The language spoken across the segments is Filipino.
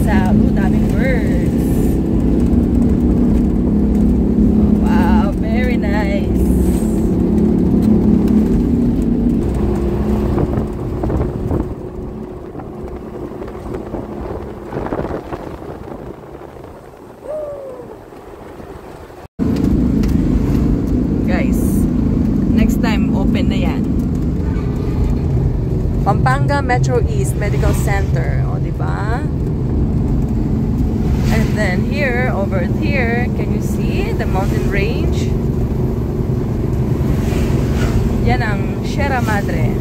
out. Oh, daming birds. Oh, wow, very nice. Guys, next time open na yan. Pampanga Metro East Medical Center, o diba? And then here, over here, can you see the mountain range? Yan ang Sierra Madre.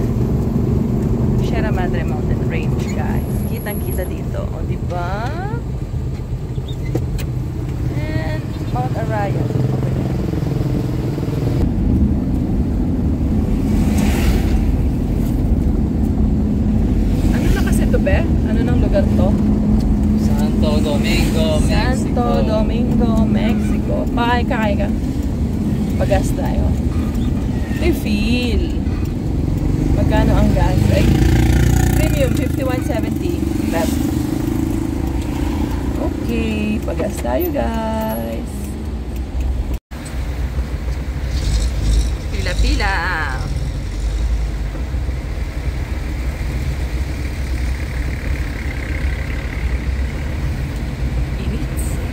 Sierra Madre Mountain Range, guys. Kitang-kita dito, o diba? And Mount Arayat. Ano nang lugar to? Santo Domingo, Mexico. Santo Domingo, Mexico. Pakay ka. Pagas tayo. Refill. Magkano ang gas? Like, premium, 51.70. Left. Okay, pagas tayo, guys. Pila-pila.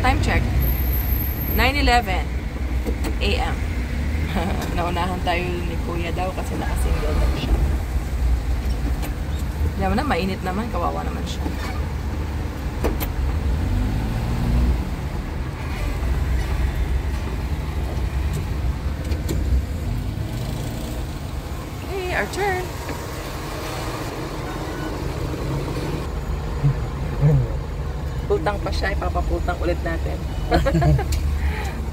Time check. 9:11 AM. Naunahan tayo ni Kuya daw kasi nakasingle daw siya. Alam mo na, mainit naman. Kawawa naman siya. Hey, our turn. Putang pa siya, ipapaputang ulit natin.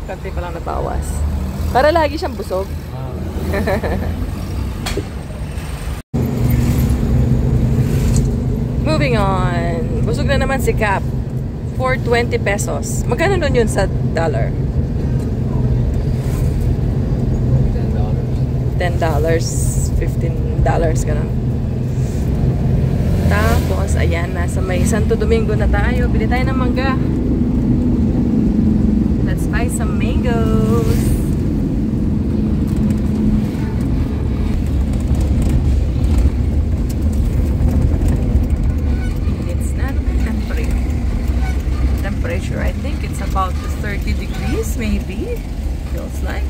Kanti pa lang nabawas. Para lagi siyang busog. Moving on. Busog na naman si Cap. 420 pesos. Magkano nun yun sa dollar? $10. $15. Ganun. Tapos, ayan, nasa may Santo Domingo na tayo. Bili tayo ng mangga. Let's buy some mangoes. It's not temperature. I think it's about 30 degrees, maybe. Feels like.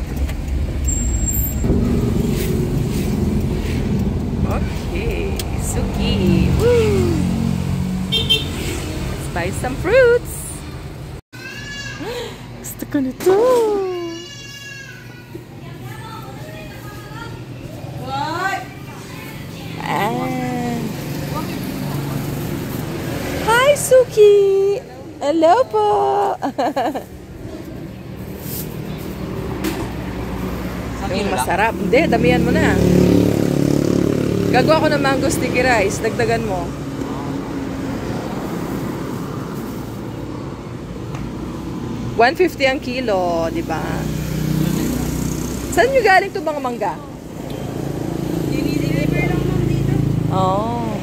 Okay. Suki. Woo! Let's buy some fruits. Gusto ko nito. What? Hi, Suki. Hello po. Yung masarap. Hindi, damihan mo na. Gagawa ko ng mango sticky rice. Dagdagan mo. $150 ang kilo, di ba? Saan nyo galing ito mga mangga? Deliver lang lang dito. Oh.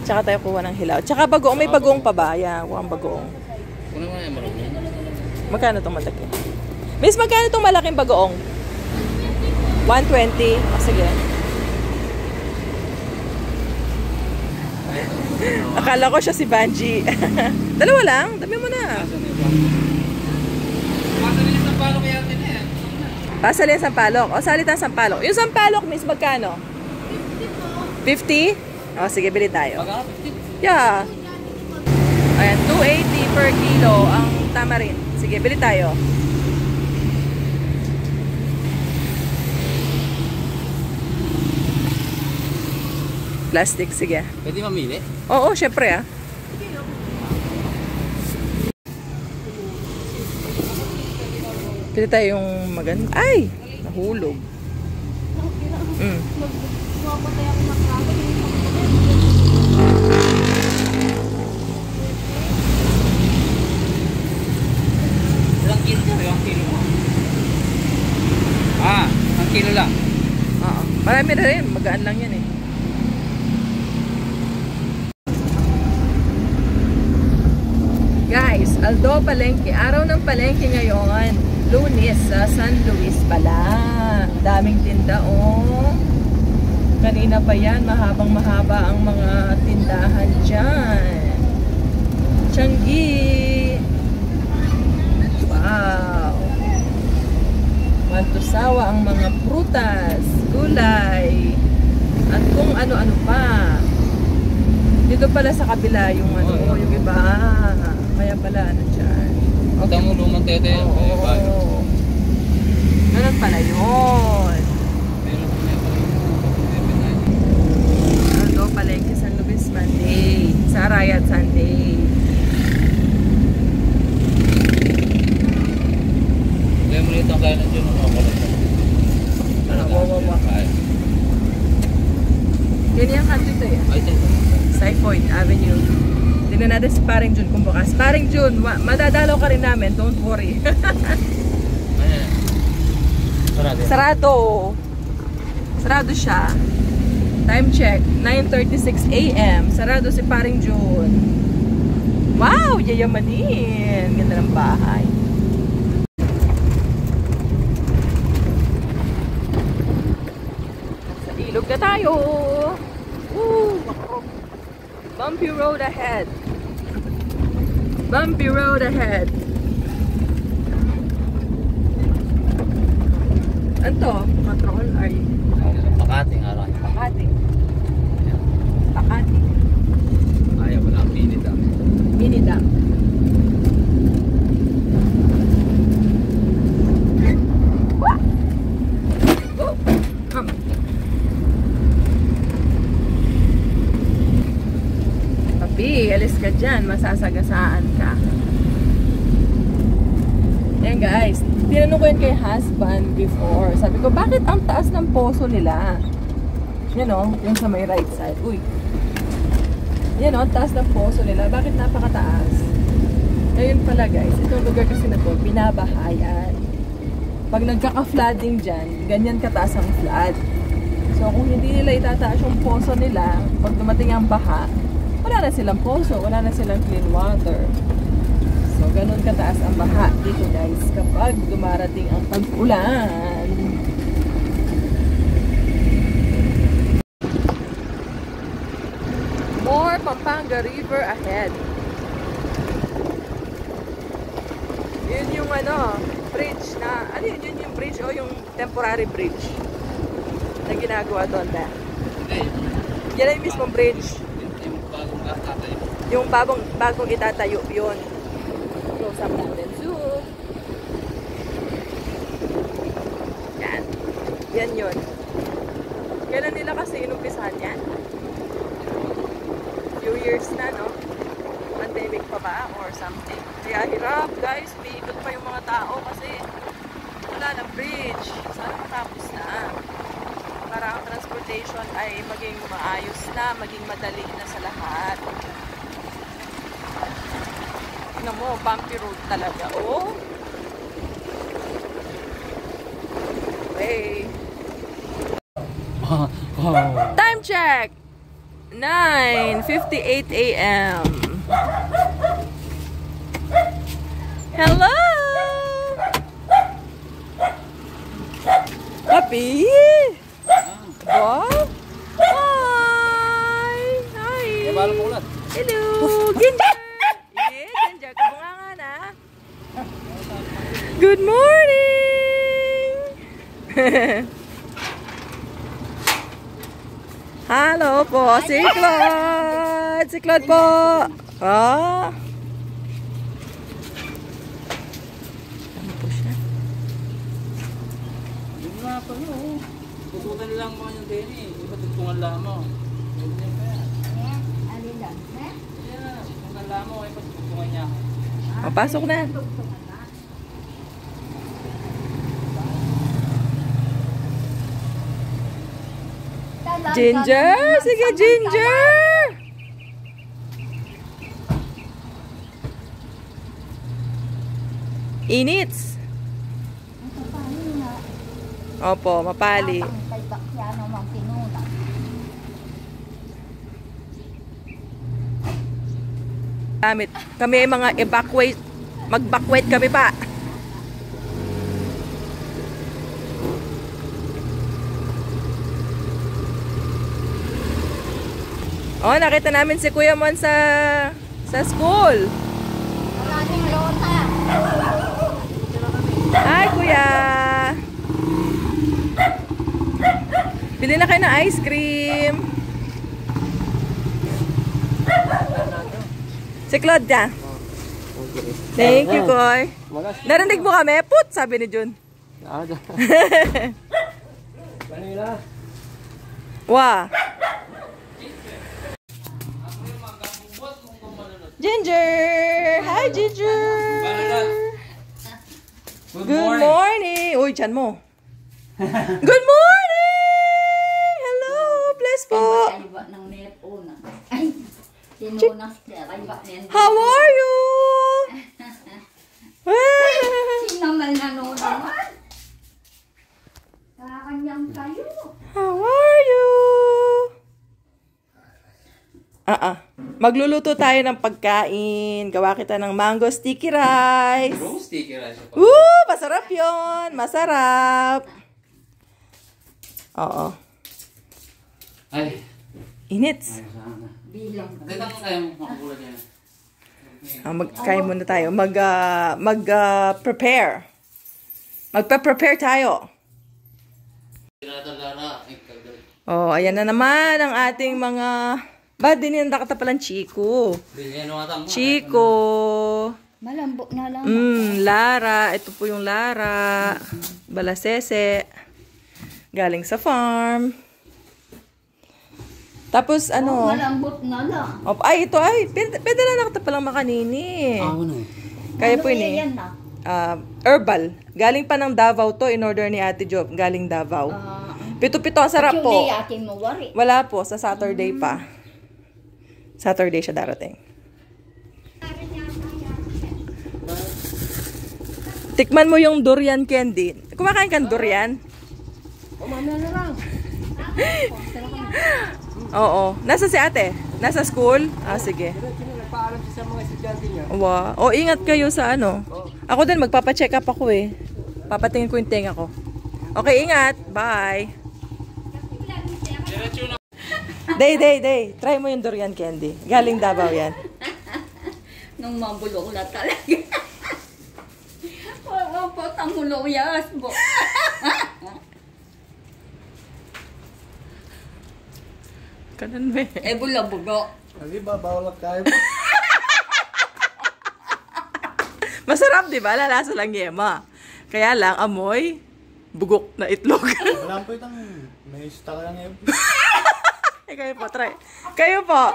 Tsaka tayo kuha ng hilaw. Tsaka bagoong. May bagoong pa ba? Yeah, kuha ang bagoong. Kuno mo yan, marami. Magkano itong malaki? Miss, magkano itong malaking bagoong? 120. Oh, sige. Akala ko siya si Banji. Dalawa lang. Dami mo na. Pasalin sa Sampalok kaya natin eh. Pasalin sa Sampalok. O, salit ang Sampalok. Yung Sampalok, miss, magkano? 50? O, sige, bili tayo. Pagkaka 50? Yeah. Ayan, 280 per kilo ang tamarin. Sige, bili tayo. Plastic, sige. Pwede mamili? Oo, syempre ah. Pili tayo yung maganda. Ay! Nahulog. Ilang kilo ka? Ilang kilo mo? Ah, ang kilo lang. Oo. Marami na rin. Magaan lang yan eh. Aldo Palengke. Araw ng palengke ngayon. Lunes sa San Luis pala. Daming tinda, oh. Kanina pa yan, mahabang mahaba ang mga tindahan dyan. Tianggi. Wow. Mantusawa ang mga prutas, gulay, at kung ano-ano pa. Dito pala sa kabila yung ano, yung iba. Kaya pala ano dyan. Okay. Ito mo lumang tete. Oo. Ganun pala yun. Aldo Palengke San Luis Monday. Sa Arayat Sunday. Kaya mo nito kaya na dyan. Wawawa. Ganyan kanto ito yan. Ay, ito. Saipoint Avenue. Tingnan natin si Paring Jun kung bukas. Paring Jun, madadalaw ka rin namin. Don't worry. Ayan. Sarado. Sarado. Sarado siya. Time check. 9:36 AM. Sarado si Paring Jun. Wow! Yayamanin. Ganda ng bahay. Sa ilog na tayo. Woo! Bumpy road ahead. Bumpy road ahead. Anto? Control? Are you? Pakating araw. Pakati. Pakati. Ayaw, wala ang pinit ah. Minidam. Wah! Go! Come. Papi, alis ka dyan. Masasagasaan ka. Ayan guys. Tinanong ko yun kay husband before. Sabi ko, bakit ang taas ng poso nila? Yan o, yung sa may right side. Uy. Yan o, taas ng poso nila. Bakit napakataas? Ngayon pala guys, itong lugar kasi na to, binabahayan. Pag nagkaka-flooding dyan, ganyan kataas ang flood. So kung hindi nila itataas yung poso nila, pag dumating ang baha, wala na silang poso, wala na silang clean water. So ganun kataas ang baha dito guys, kapag dumarating ang tag-ulan. More Pampanga River ahead. Yun yung ano, bridge na, ano yun, yun yung bridge o yung temporary bridge na ginagawa doon ba? Hindi. Yan ay mismong bridge. Yung bagong tatayo. Yung bagong itatayo yun. Close up natin. Zoom. Yan. Yan yun. Kailan nila kasi inumpisahan yan? Few years na, no? Pandemic pa ba or something? Kaya hirap, guys. Umiikot pa yung mga tao kasi wala ng bridge. Sana matapos na. Para ang transportation ay maging maayos na, maging madali na sa lahat. Tingnan mo, bumpy road talaga. Oh! Okay. Time check! 9:58 AM. Hello! Papi! Wow! Hi! Hi! Paano mo ulan? Hello! Ginger! Yes, Ginger. Kabunga na. Good morning! Hello po, si Claude! Si Claude po! Ah! Ano po siya? Yung nga pa yun. Putukan lang mga yung deni. Iba tutungan lang mo. Ganyan pa yan. Alin lang? Yan. Tutungan lang mo. Iba tutungan niya. Papasok na. Ginger! Sige, Ginger! Inits! Opo, mapali. Kay Bakyano mang pinuna. Kami ay mga Mag-backweight kami pa. Oh, nakita namin si Kuya Mon sa school. Maraming lota. Hi, Kuya. Bili na kayo ng ice cream. Si Claudia. Thank you, Koy. Narinig mo kami? Put, sabi ni Jun. Wow. Ginger! Hi, Ginger! Good morning! Uy, dyan mo. Good morning! Hello! Bless po! How are you? Sino man nanonood? Kakanyang kayo. How are you? Magluluto tayo ng pagkain. Gawa kita ng mango sticky rice. Mango sticky rice. Masarap yun. Masarap. Oo. Ay. Inits. Bilang. Ganda mo kayo makakulad yan. Magkain muna tayo. Mag-prepare. Magpa-prepare tayo. Oh, ayan na naman ang ating mga... Ba, dininda ka palang Chico. Chico. Malambot na lang. Lara. Ito po yung Lara. Balasese. Galing sa farm. Tapos, ano? Malambot na lang. Ay, ito ay. Pwede na nakita palang makanini. Kaya po yun eh. Herbal. Galing pa ng Davao to. In order ni Ate Job. Galing Davao. Pito-pito. Sarap po. Wala po. Sa Saturday pa. Saturday siya darating. Tikman mo yung durian candy. Kumakain ka ng durian? Oo. Nasa si ate? Nasa school? Sige. Nagpaalam siya sa mga estudyante niya. Wow. Ingat kayo sa ano. Ako din, magpapacheck up ako eh. Papatingin ko yung tenga ko. Okay, ingat. Bye. Day. Try mo yung durian candy. Galing Davao yan. Nung mabulok na talaga. Oo po, tamulong yas po. Kanan ba eh? Bula-bugo. Hindi ba, bawal tayo. Masarap, di ba? Lalasa lang yema. Kaya lang, amoy, bugok na itlog. Wala po itang may stock lang yun. Kayo po, try. Kayo po.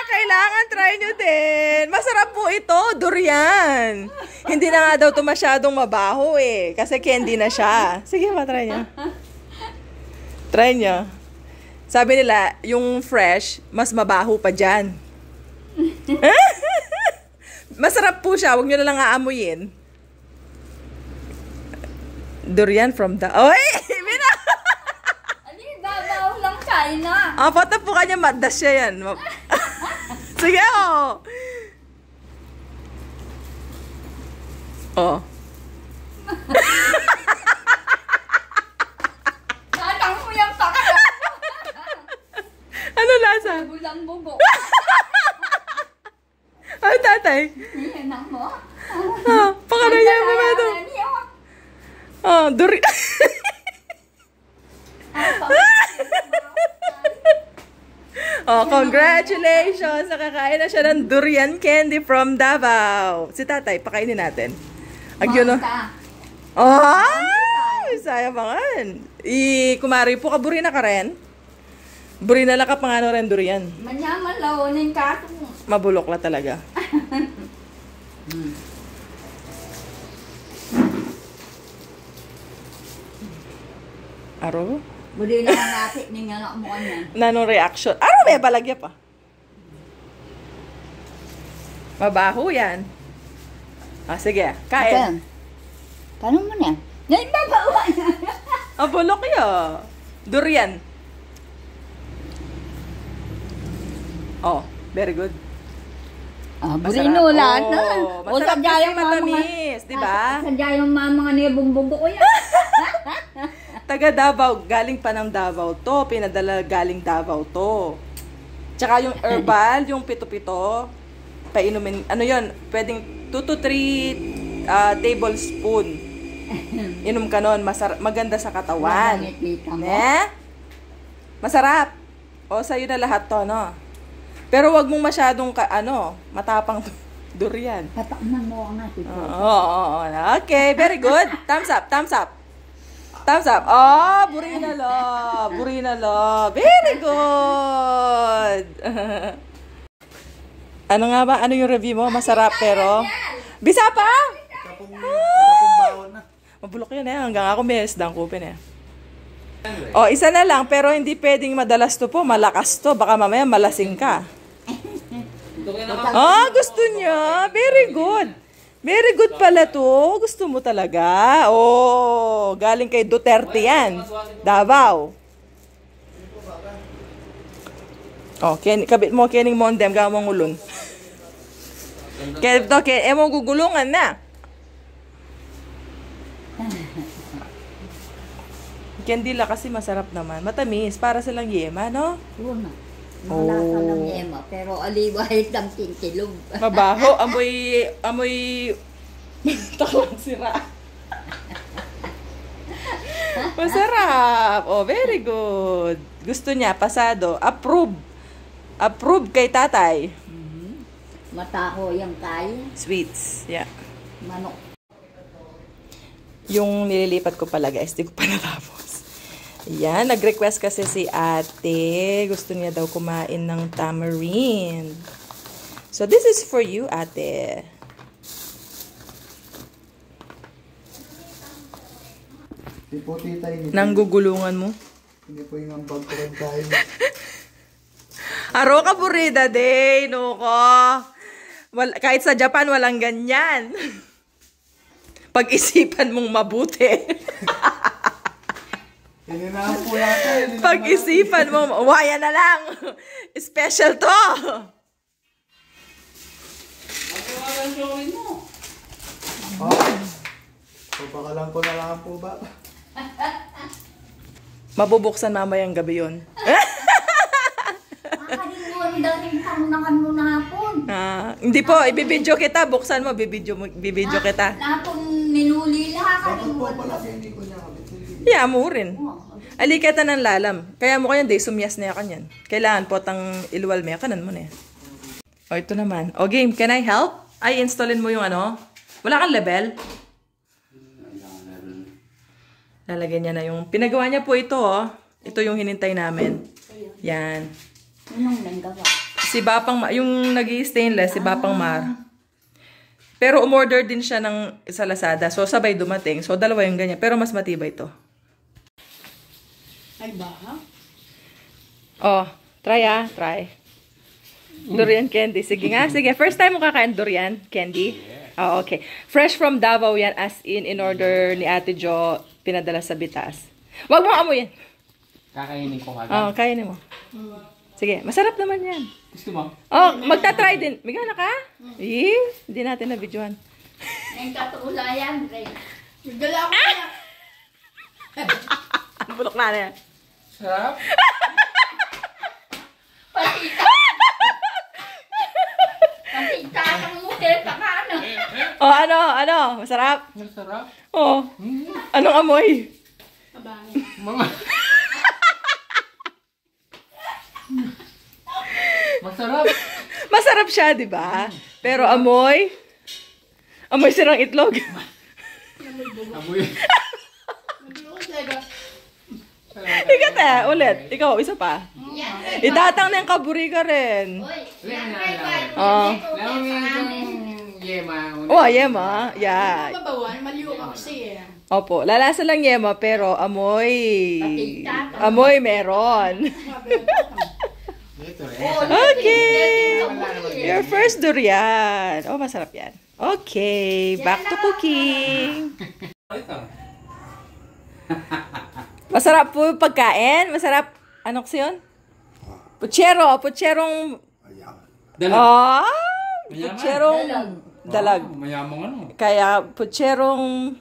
Kailangan try nyo din. Masarap po ito, durian. Hindi na nga daw ito masyadong mabaho eh. Kasi candy na siya. Sige pa, try nyo. Try nyo. Sabi nila, yung fresh, mas mabaho pa dyan. Masarap po siya. Huwag nyo na lang aamuyin. Durian from the... Oy! Babaw lang China. Pata po kanya madas siya yan. Sige, Tatang mo yung pakala. Ano lasa? Bulang-bugo. Ay, tatay. Niyanak mo? Pakala niya yung mga ito. Durian. Congratulations! Nakakain na siya ng durian candy from Davao. Si tatay, pakainin natin. Agyo no? Sayang bangan. Kumari po ka, burina ka rin? Burina lang ka pangano rin durian. Manyaman lawonin ka. Mabulok la talaga. Aro? Budi na natin ng anak mo kanyan. Nanong reaction? Aro may balagya pa. Mabaho yan. Sige. Kain. Paano mo na? Naibabawa na. Bulok yun. Durian. Very good. Ah, burino lahat na. Masarap kasi matamis, di ba? Sadya yung mga nibumbugo ko yan. Taga Davao, galing pa ng Davao to. Pinadala galing Davao to. Tsaka yung herbal, yung pito-pito, painumin, ano yun, pwedeng 2 to 3 tablespoon. Inom ka nun, maganda sa katawan. Masarap. O, sa'yo na lahat to, no? Pero wag mong masyadong, matapang durian. Patakman mo ang natin. Oo. Okay, very good. Thumbs up, thumbs up. Thumbs up. Oh, burina love. Burina love. Very good. Ano nga ba? Ano yung review mo? Masarap pero... Bisa pa? Kapong bawon na. Mabulok yun eh. Hanggang ako may isdang kupin eh. Oh, isa na lang. Pero hindi pwedeng madalas to po. Malakas to. Baka mamaya malasing ka. Oh, gusto niya. Very good. Very good pala to. Gusto mo talaga. Oh, galing kay Duterte yan. Davao. Oh, kabit mo kining mondem gawa mong ulon. Kaya to, emong gugulungan na. Candila kasi masarap naman. Matamis, para silang yema, no? Oo na. Malasa ng yema, pero aliwahit ng tintilog. Mabaho, amoy taklang sira. Masarap. Oh, very good. Gusto niya, pasado. Approve. Approve kay tatay. Matako yung kaya. Sweets. Yeah. Manok. Yung nililipat ko pala guys, di ko pa natapos. Yan, nag-request kasi si ate. Gusto niya daw kumain ng tamarind. So, this is for you, ate. Hindi po tita, hindi po. Nanggugulungan mo? Hindi po yung ambag ko rin tayo. Aro ka burida day, no ko. Kahit sa Japan, walang ganyan. Pag-isipan mong mabuti. Hininahan po natin. Pag-isipan mo, waya na lang. Special to. Papakalan ko na lang po ba? Mabubuksan mamayang gabi yun. Makalimuan daw rin kamunakan mo na hapon. Hindi po, ibibidyo kita. Buksan mo, bibidyo kita. Lapong minuli lang, Dapat po kakalimuan pala mo. hindi ko niya kapit. Yeah, mo rin. Alikata ng lalam. Kaya mo kayan, day sumyas na yan. Kailangan po tang iluwal mo kanan mo na yan. O, ito naman. O, game, can I help? Ay, installin mo yung ano. Wala kang label? Lalagyan niya na yung... Pinagawa niya po ito, oh. Ito yung hinintay namin. Yan. Anong nanggawa? Si Bapang... Yung nag-i-stainless, si Bapang Mar. Pero umorder din siya sa Lazada. So, sabay dumating. So, dalawa yung ganyan. Pero mas matibay ito. Ay ba? Oh, try try. Durian candy. Sige nga, sige. First time mo kakain durian candy? Oh, okay. Fresh from Davao yan, as in order ni Ate Jo, pinadala sa Bitas. Wag mo amoy yan. Kakainin ko kagad. Oh, kainin mo. Sige, masarap naman yan. Gusto mo? Oh, magta-try din. Miga na ka? Hindi natin na-videoan. Ang katuula yan, Ray. Nagdala ako na. Bulok na yan. Sarap? Pasita ng muhil sa kano. Oh, ano? Masarap? Masarap? Oh. Anong amoy? Abangin. Mga... Masarap. Masarap siya, di ba? Pero amoy sirang itlog. Amoy. Ikat ulit. Ikaw, isa pa. Itatang na yung kaburi ka rin. Oh. Alam mo yung yema. Oh, yema. Yeah. Mabawan, maliw ka kasi eh. Opo, lalasa lang yema, pero amoy meron. Ito Okay. Your first durian. Oh, masarap yan. Okay, back to cooking. Ito. Masarap po yung pagkain. Masarap. Ano kasi yun? Puchero. Pucherong... Dala. Oh, putserong dalag. Mayamang ano. Kaya putserong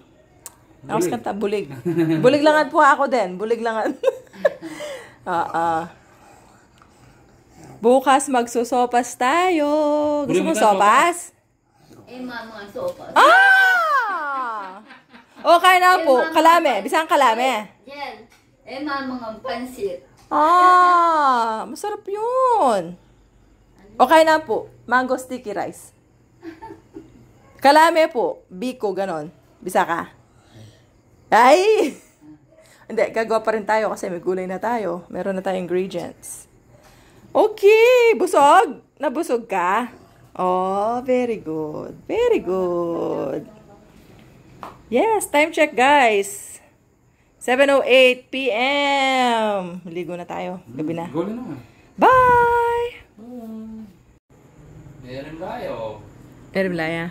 ang kanta bulig. Bulig langan po ako din. Bulig langan. Bukas magsusopas tayo. Gusto mo sopas? Mga sopas. Okay na po. Kalame. Bisang kalame. Yan. Mga pansit. Masarap yun. Okay na po. Mango sticky rice. Kalame po. Biko, ganon. Bisa ka? Ay! Hindi, gagawa pa rin tayo kasi may gulay na tayo. Meron na tayong ingredients. Okay! Busog? Nabusog ka? Oh, very good. Very good. Yes, time check guys. 7:08 p.m. Ligo na tayo. Gabi na. Gulay na. Bye! Meron tayo. Erblaya.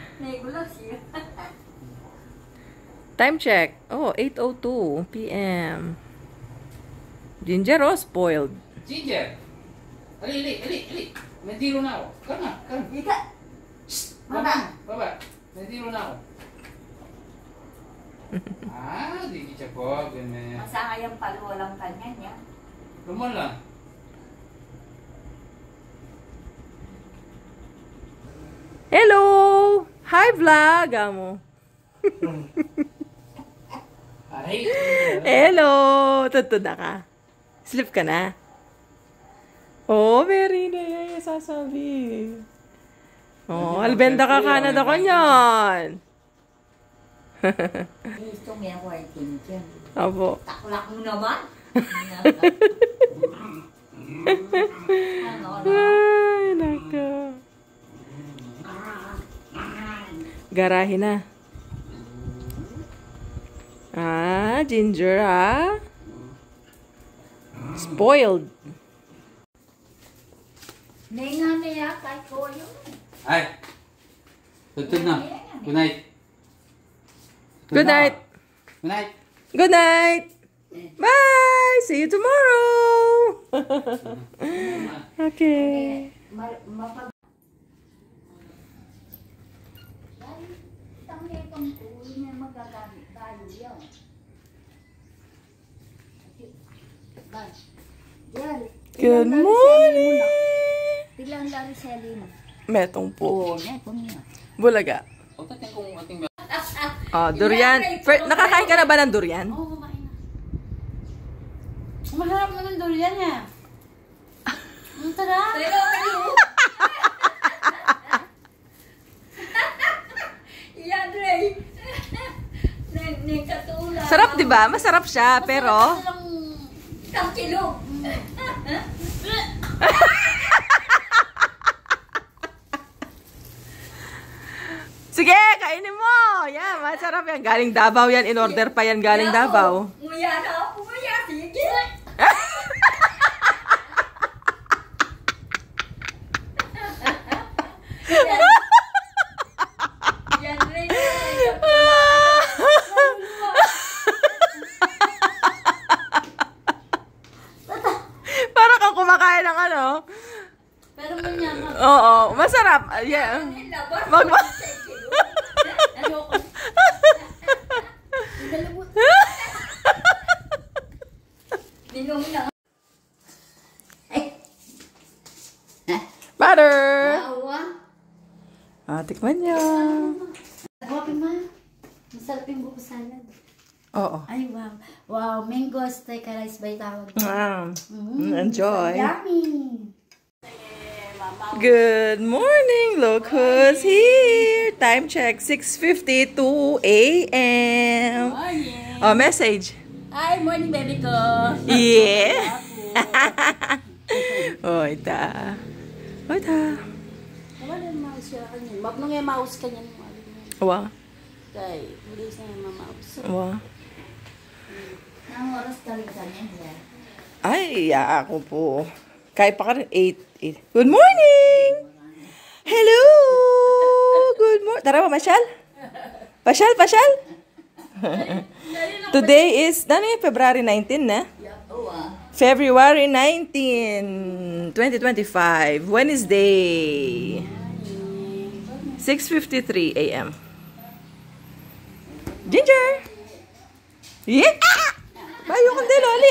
Time check. Oh, 8:02 p.m. Ginger o spoiled? Ginger. Ali. May tiro na ako. Kana. Ika. Baba. May tiro na ako. Di siya po. Ganyan. Masayang pala walang kanya niya. Luman lang. Hello! Hi vlog! Amo. Ay. Hello! Tutuda ka. Sleep ka na. Oh, very nice. Sasabi. Oh, albenda ka Canada ko niyan. Gusto mo yung working dyan. Apo. Taklak mo naman. Ay, naka. Garahe na. Ginger Spoiled. Nenga niya kay Koyo. Ay. Tutod na. Good night. Good night. Good night. Good night. Bye. See you tomorrow. Okay. Good morning. Bilang dari Selin. Metong po. Netong niya. Bulaga. O, tatin kung ating Durian. Nakakain ka na ba ng durian? Oo, kumain na. Masarap naman durian niya. Ang sarap. Yan, Ray. Neng katula. Sarap, di ba? Masarap siya, pero... Kakilog. Sige, kainin mo. Yan, masarap yan. Galing Davao yan. In order pa yan galing Davao. Nguya na ako. Nguya, sige. Yan, Ray. Para kang kumakain ng ano. Pero manyama. Oo, masarap. Yeah. Ayoko. Dalabot. Ninong na. Butter. Awa. Tikman niya. Happy ma. Masarap yung buko salad. Oo. Ay, wow. Wow, mango steak rice by tawag. Enjoy. Yummy. Good morning. Look who's here. Time check. 6:52 a.m. Oh, message. Ay, morning baby ko. Yeah. Oh, ita. Oh, ita. Wala yung mouse siya kanya. Map nung yung mouse kanya. Wow. Kay, hindi siya yung mouse. Wow. Nang oras ka rin kanya niya. Ay, ako po. Kaya pa ka rin. 8. Good morning! Hello! Good morning. Tara, mamasyal? Pasyal? Today is, February 19 na? February 19, 2025. Wednesday. 6:53 a.m. Ginger! Yeah! Bayo kang dilo. Ali.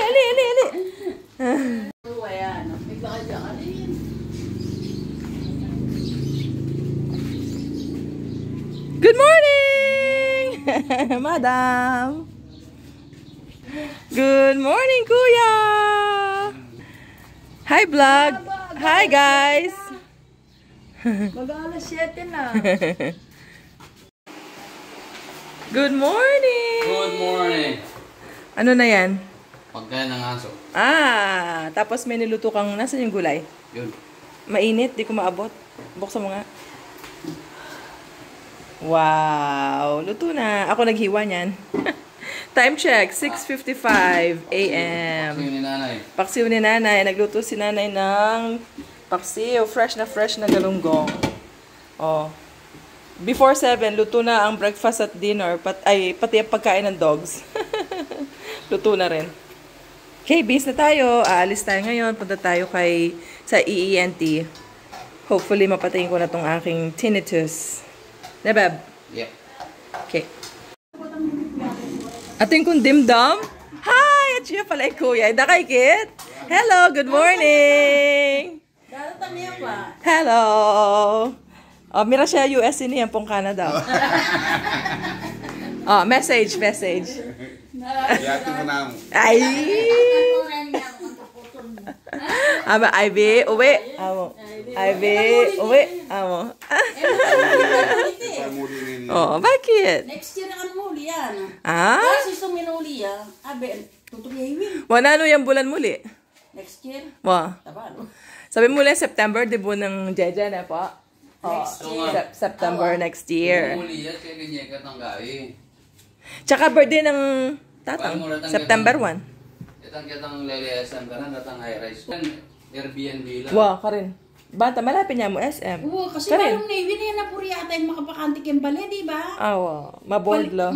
Good morning! Madam! Good morning, Kuya! Hi, vlog! Hi, guys! Mag-alas 7 na. Good morning! Good morning! Ano na yan? Pagkain ng aso. Tapos may niluto kang, nasan yung gulay? Yun. Mainit, di ko maabot. Buksan mo nga. Wow! Luto na. Ako naghiwa niyan. Time check, 6:55 a.m. Paksiw ni nanay. Paksiw ni nanay. Nagluto si nanay ng paksiw. Fresh na galunggong. Oh. Before 7, luto na ang breakfast at dinner. Pati ang pagkain ng dogs. Luto na rin. Okay, bis na tayo. Aalis tayo ngayon. Punta tayo sa EENT. Hopefully, mapatayin ko na tong aking tinnitus. Na, Beb? Yeah. Okay. Ating kong dimdam. Hi! At siya pala ay kuya. Dakay, Kit. Hello, good morning! Hello! Mira siya US niya pong Canada. Message. Yati mo na. Ay! Ivy, uwi. Amo. Ivy, uwi. Amo. Bakit? Next year ang muli yan. Kasi suminuli yan. Tutuloy wala no yung bulan muli. Next year? Tabano. Sabi muli, September, debut ng Jeje na po. September next year. Muli yan, kaya ganyan katanggai. Tsaka birthday ng tatang. September 1. Kitang lelesan ka na, datang high-rise. Airbnb lang. Ka rin. Bata, malapit niya mo SM. Oo, kasi parang Navy na yan na puri yata yung makapakantik yung bale, di ba? Maboard la.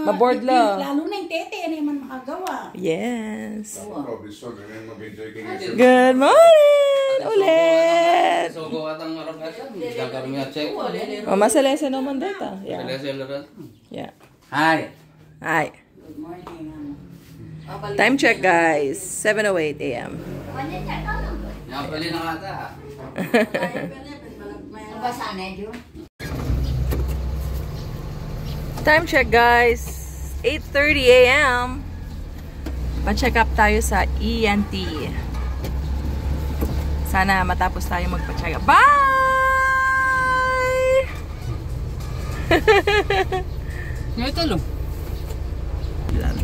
Maboard la. Lalo na yung tete, yan naman makagawa. Yes. Robinson, mag-enjoy ka nga. Good morning! Ulit! So, kung atang maragasan, gagawin nga check. Masalese naman data. Yeah. Hi! Good morning. Time check, guys. 7:08 a.m. Napali na kata. Nabasa na yun. Time check, guys. 8:30 a.m. Pa-check up tayo sa ENT. Sana matapos tayo magpa-check up. Bye! Ngayon talo.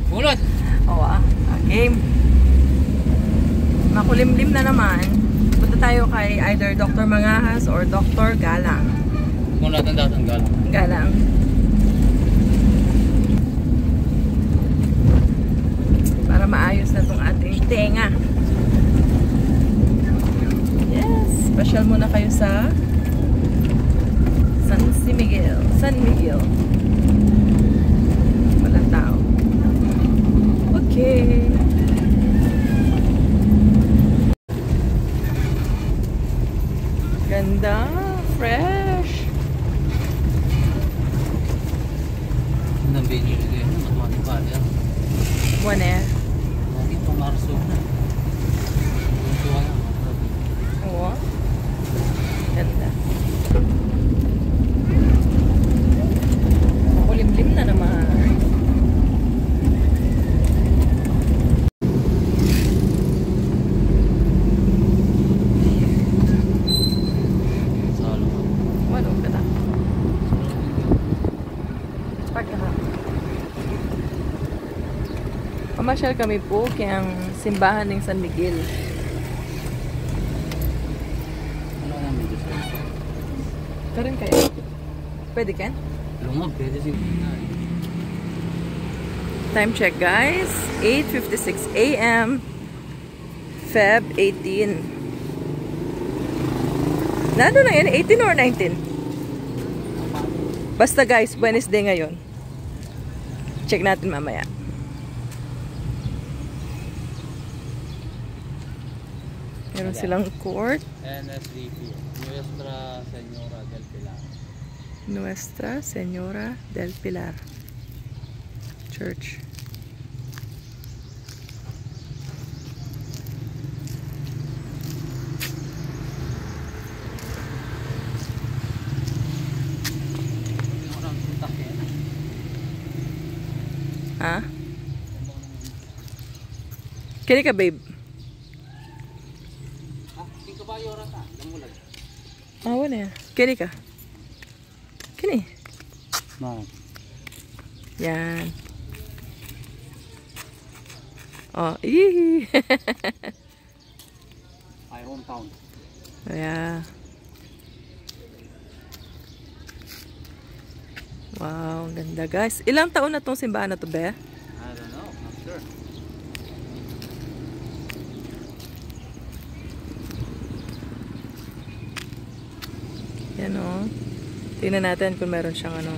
Bulot. Game. Makulimlim na naman. Punta tayo kay either Dr. Mangahas or Dr. Galang. Kung natin datang Galang. Para maayos na tong ating tenga. Yes. Special muna kayo sa San Miguel. Walang tao. Okay. Ganda. Fresh. Ang binili ko yun, matematikal yan. Buwan eh. Lagi itong Marso na. Tuntuan na. Oo. Ganda. Makulimlim na naman. Pamasyal kami po kaya ang simbahan ng San Miguel. Ano namin gusto? Karin kayo? Pwede kan? Lumag, pwede siguro. Time check, guys. 8:56 a.m. Feb 18. Nano na yan? 18 or 19? Basta guys, Wednesday ngayon. Check natin mamaya. Meron silang court. NSDP, Nuestra Señora del Pilar. Nuestra Señora del Pilar Church. Ha? Kini ka, babe? Ah, wala. Kini ka? Kini. No. Yan. Oh, yee. My hometown. Yeah. Wow, ang ganda guys. Ilang taon na tong simbahan na to, be? I don't know. Not sure. Yan o. Tingnan natin kung meron siyang ano.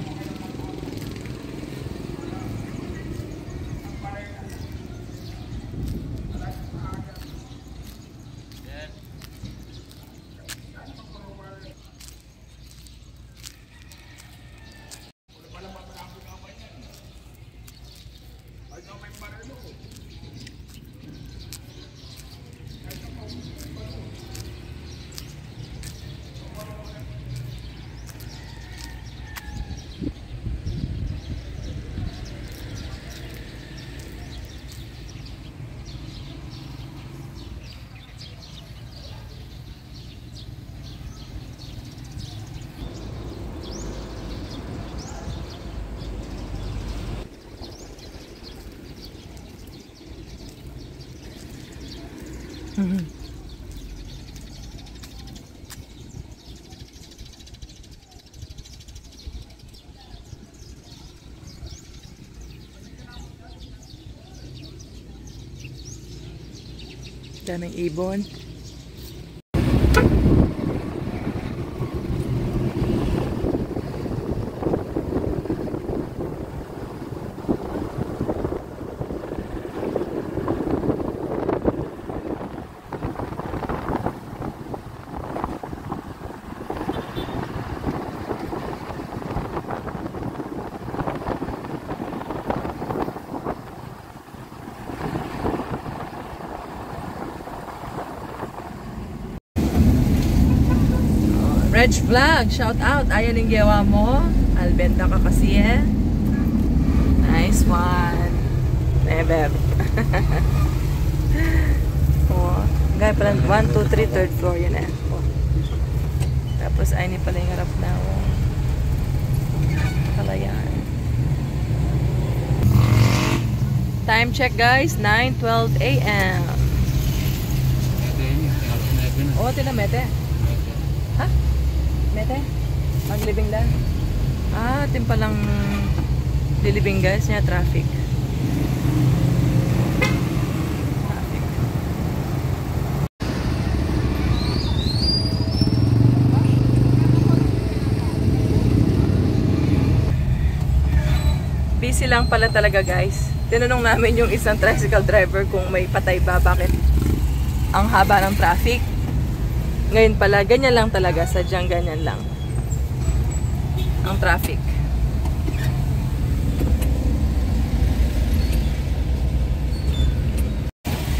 Daming ibon. Reg Vlog, shout out. Ayan yung gawa mo. Albenta ka kasi eh. Nice one. Never. Oh, gaya pala 1, 2, 3, third floor yun eh. Oh. Tapos ay ni pala yung harap na Kalayaan. Time check guys, 9:12 a.m. Oh, tinamete. Ha? Mete? Maglibing lang? Ah, atin palang lilibing guys niya, traffic. Busy lang pala talaga guys. Tinanong namin yung isang tricycle driver kung may patay ba, bakit ang haba ng traffic. Ngayon pala, ganyan lang talaga. Sadyang ganyan lang ang traffic.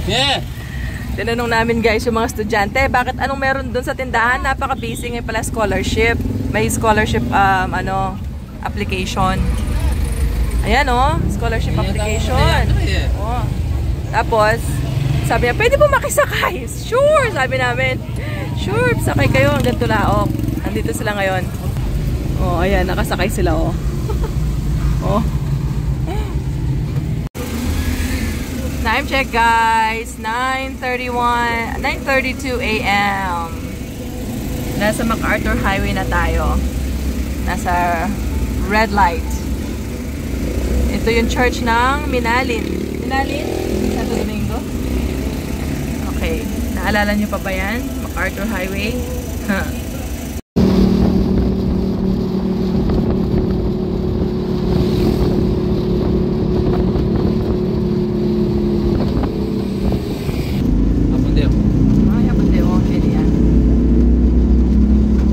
Yeah! Tinanong namin guys yung mga estudyante, bakit anong meron dun sa tindahan? Napaka-busy ngayon pala scholarship. May scholarship application. Ayan oh, scholarship application. Oh. Tapos, sabi niya, pwede po makisakay? Sure, sabi namin. Sure, sakay kayo hanggang Tulaok. Nandito sila ngayon. Oh, ayan, nakasakay sila oh. Oh. Time check guys, 9:32 a.m. Nasa MacArthur Highway na tayo. Nasa red light. Ito yung church ng Minalin. Minalin? Santo Domingo? Okay. Naalala nyo pa ba yan? MacArthur Highway?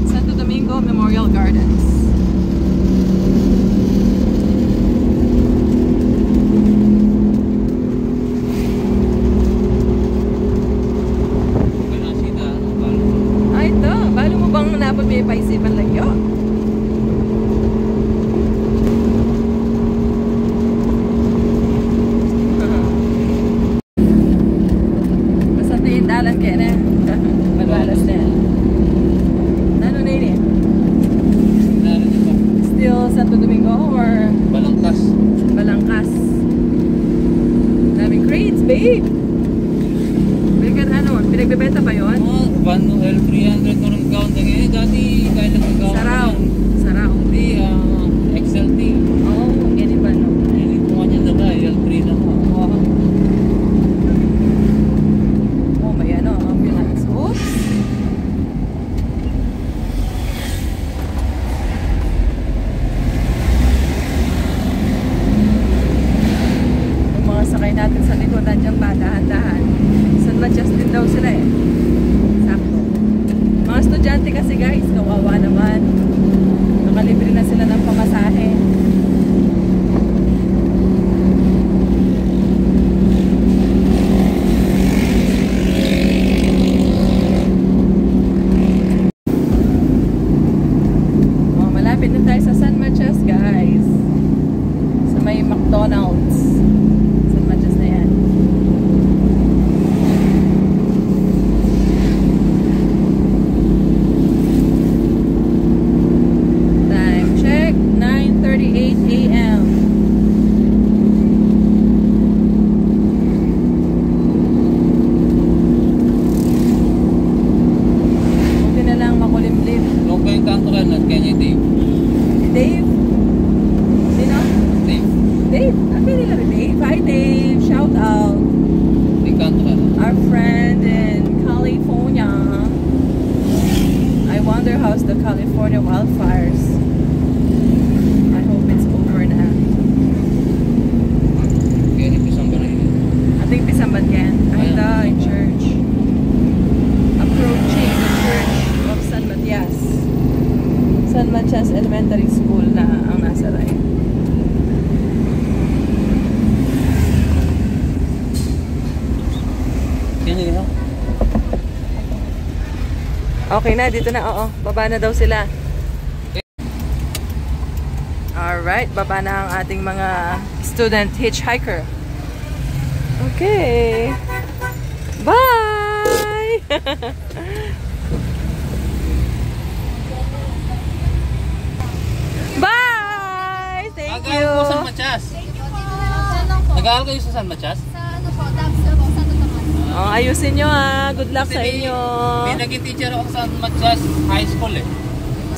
Santo Domingo Memorial Gardens. Hindi paisipan lang yun. Basta tingin dalan kaya na. Malwalas na yan. Ano na yun eh? Still Santo Domingo or Balangkas. Balangkas? Daming crates, babe! Balikan ano, pinagbebenta ba yun? Van L300 ko rin count ngayon. Dati kaya lang mag-count. Saraw. Saraw. Hindi, XLT. Oo, ganyan ba no? Hindi ko nga niya dala, L3 na mo. Oh, may ano, ambulance. Oops! Yung mga sakay natin sa likod, nandiyan ba, dahan-dahan. San Matias din daw sila eh. Sakto. Mga estudyante kasi guys, kawawa naman. Nakalibre na sila ng pamasahe. Oh, malapit na tayo sa San Matias guys. Sa may McDonald's. San Matias na yan. Time check, 9:38 a.m. Buti na lang makulimlim. Nung kayo kanto ka na, kanya Dave. Dave? Sino? Dave. Dave? Sabi nila rin Dave. Hi Dave, shout out. May kanto ka na. Our friend in California. I wonder how's the California wildfires. I hope it's over na. Kaya ni Pisang Baray. I think Pisambangan. Ay, in church. Approaching the church of San Matias. San Matias Elementary School na ang nasa right. Yan yun, no? Okay na, dito na. Oo, baba na daw sila. Alright, baba na ang ating mga student hitchhiker. Okay. Bye! Bye! Thank you! Nag-aaral po San Matias. Nag-aaral kayo sa San Matias? Oh, ayusin nyo ah. Good luck sa inyo. May naging teacher ako sa San Matias High School eh.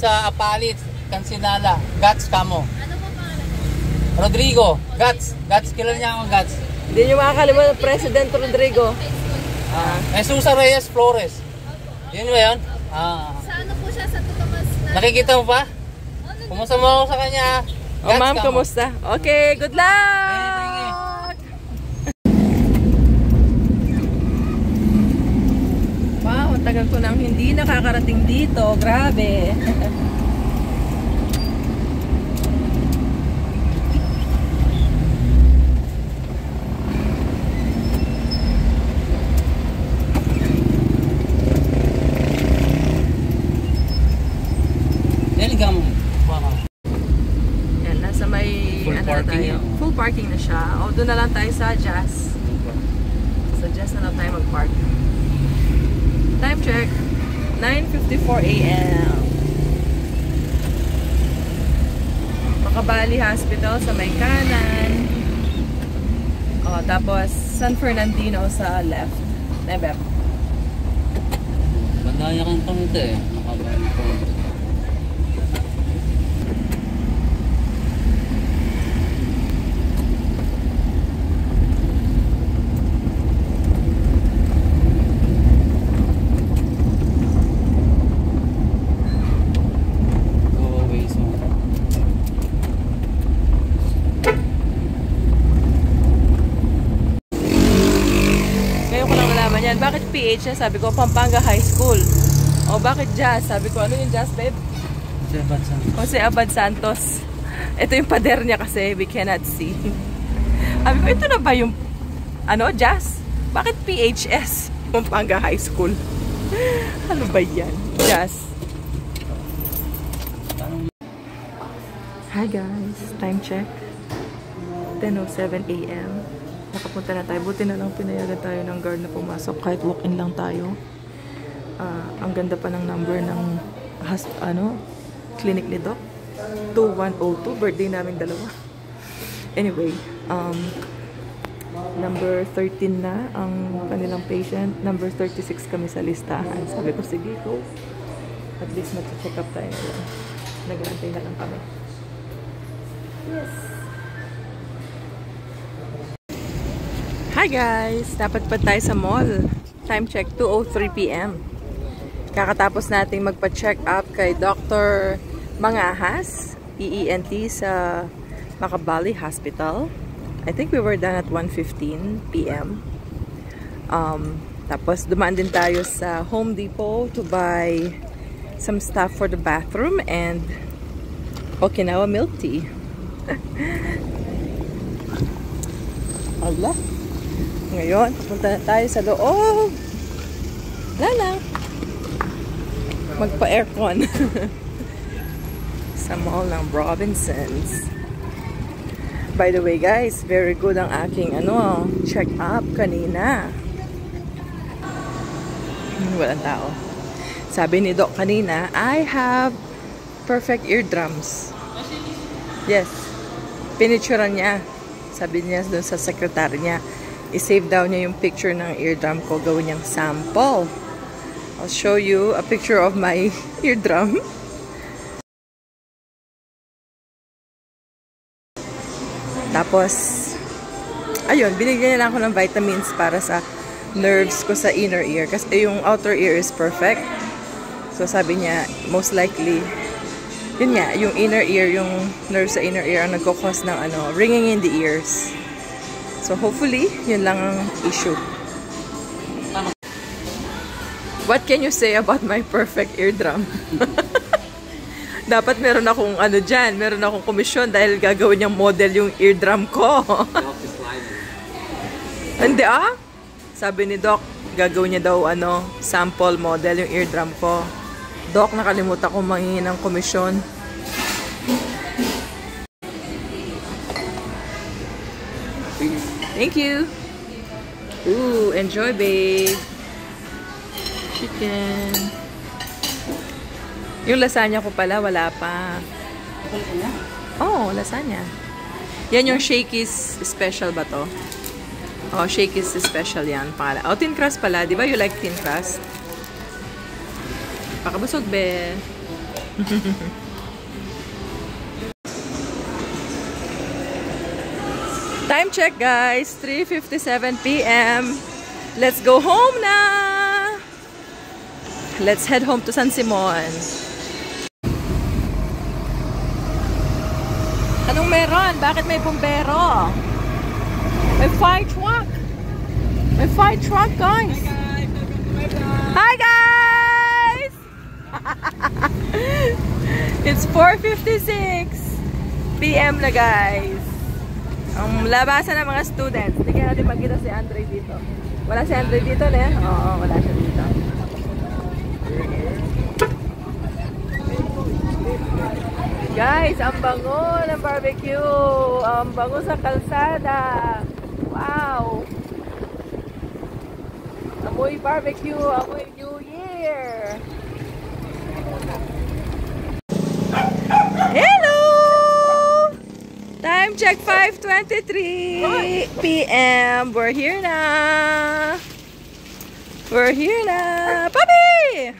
Sa Apalit, Cancinala, Gats Camo. Ano po pangalan? Rodrigo, Gats. Gats, kilala niya ako Gats. Hindi nyo makakalimutan President Rodrigo. Jesusa Reyes Flores. Yun ba yun? Sa ano po siya? Sa Tutumas na? Nakikita mo pa? Kumusta mo ako sa kanya? Oh, ma'am, Camo. kamusta? Okay, good luck! Wow, ang tagal ko nang hindi nakakarating dito. Grabe. Deligam mo. Yan, nasa may Full ano na parking tayo. yan. Full parking na siya. O, doon na lang tayo sa Jazz. Sa Jazz na lang tayo mag-park. Time check. 9:54 a.m. Makabali Hospital sa may kanan. O, tapos San Fernandino sa left. Nebep. Bandaya kang kamite eh. Nakabali ko. Bakit PH na? Sabi ko, Pampanga High School. O, bakit Jazz? Sabi ko, ano yung Jazz, babe? Jose Abad Santos. Ito yung pader niya kasi we cannot see. Sabi ko, ito na ba yung ano, Jazz? Bakit PHS? Pampanga High School. Ano ba yan? Jazz. Hi guys, time check. 10:07 AM. Nakapunta na tayo. Buti na lang pinayagan tayo ng guard na pumasok kahit walk-in lang tayo. Ang ganda pa ng number ng clinic ni Doc. 2102. Birthday namin dalawa. Anyway, number 13 na ang kanilang patient. Number 36 kami sa listahan. Sabi ko, sige, go. At least mag-check up tayo nila. Nag-aantay na lang kami. Yes. Hi guys! Dapat pa tayo sa mall. Time check, 2:03 PM. Kakatapos nating magpa-check up kay Dr. Mangahas, EENT sa Macabali Hospital. I think we were done at 1:15 PM. Tapos dumaan din tayo sa Home Depot to buy some stuff for the bathroom and Okinawa milk tea. Allah. Ngayon, pupunta na tayo sa loob. Lala. Magpa-aircon. Sa mall ng Robinsons. By the way guys, very good ang aking check up kanina. Walang tao. Sabi ni Doc kanina, I have perfect eardrums. Yes. Pinicturean niya. Sabi niya doon sa secretary niya, i-save daw niya yung picture ng eardrum ko, gawin niyang sample. I'll show you a picture of my eardrum. Tapos, ayun, binigyan niya lang ako ng vitamins para sa nerves ko sa inner ear. Kasi yung outer ear is perfect. So, sabi niya, most likely, yun nga, yung inner ear, yung nerves sa inner ear ang nagkakos ng ringing in the ears. So, hopefully, yun lang ang issue. What can you say about my perfect eardrum? Dapat meron akong dyan, meron akong komisyon dahil gagawin niyang model yung eardrum ko. Hindi Sabi ni Doc, gagawin niya daw sample model yung eardrum ko. Doc, nakalimutan ko manghingi ng komisyon. Thank you. Ooh, enjoy, babe. Chicken. Yung lasagna ko pala, wala pa. Oh, lasagna. Yan yung Shakey's special ba to? Oh, Shakey's special yan. Oh, thin crust pala. Di ba you like thin crust? Pakabusog, be. Time check, guys. 3:57 PM. Let's go home na. Let's head home to San Simon. Anong meron? Bakit may bumbero? May fire truck. May fire truck, guys. Hi, guys! It's 4:56 PM na, guys. Ang labasan ng mga students. Hindi kaya natin magkita si Andre dito. Wala si Andre dito, ne? Oo, wala siya dito. Guys, ang bango ng barbecue. Ang bango sa kalsada. Wow! Amoy barbecue, amoy New Year. Hello! Time check 5:23 PM. We're here na. We're here na. Papi!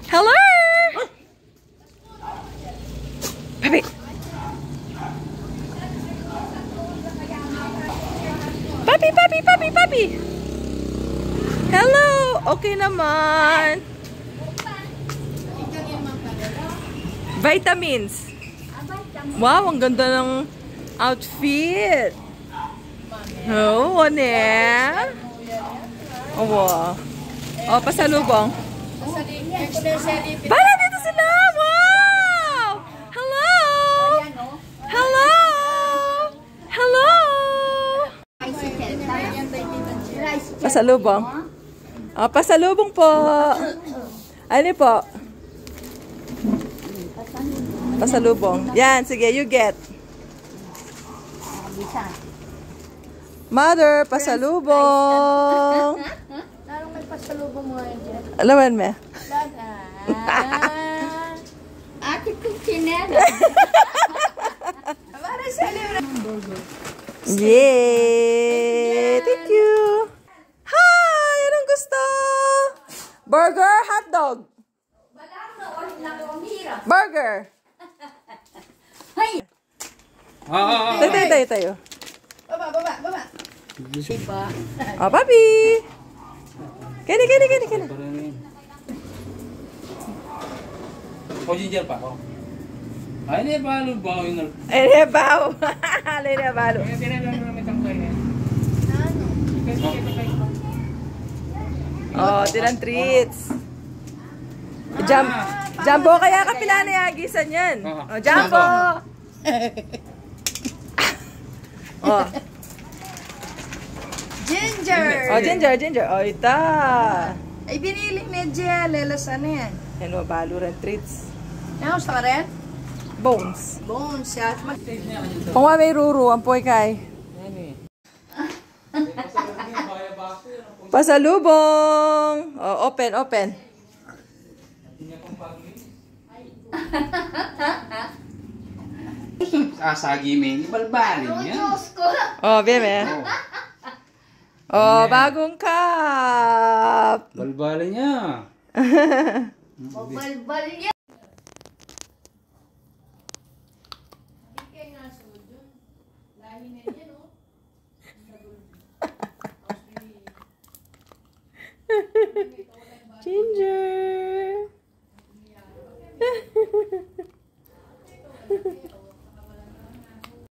Hello! Papi! Papi, papi, papi, papi! Hello! Okay naman. Vitamins. Wow, ang ganda ng outfit. Oh, Oh, wow. Oh, pasalubong. Para dito sila! Wow! Hello! Hello! Hello! Pasalubong. Oh, pasalubong po. Ano po? Pasalubong. Yan, sige, you get. Mother, pasalubong. Larong may pasalubong mo ngayon dyan. Alawan me. Ate kong chinela. Para sa libre. Yay! Thank you. Hi! Anong gusto? Burger, hotdog. Burger. Tayo. Baba. Oh, papi. Kini. O, ginger pa. Oh. Ay, hindi ba? Lubaw yun. Ay, baw. Alay na balo. Oh, tilang treats. Jumbo, kaya ka pila na yagisan yan. Oh, Jumbo. Oh. Ginger. Oh, ginger. Oh, ita. Ay, binili ni Jia. Lelas ano yan? Yan, balo rin treats. Yan, gusto ka rin? Bones. Bones, siya. Kung may ruru, ang poy kay. Pasalubong. Oh, open. Sasagi men, balbalin niya. Oh, bebe. Oh, bagong cup. Balbalin niya. Balbal yan. Ginger.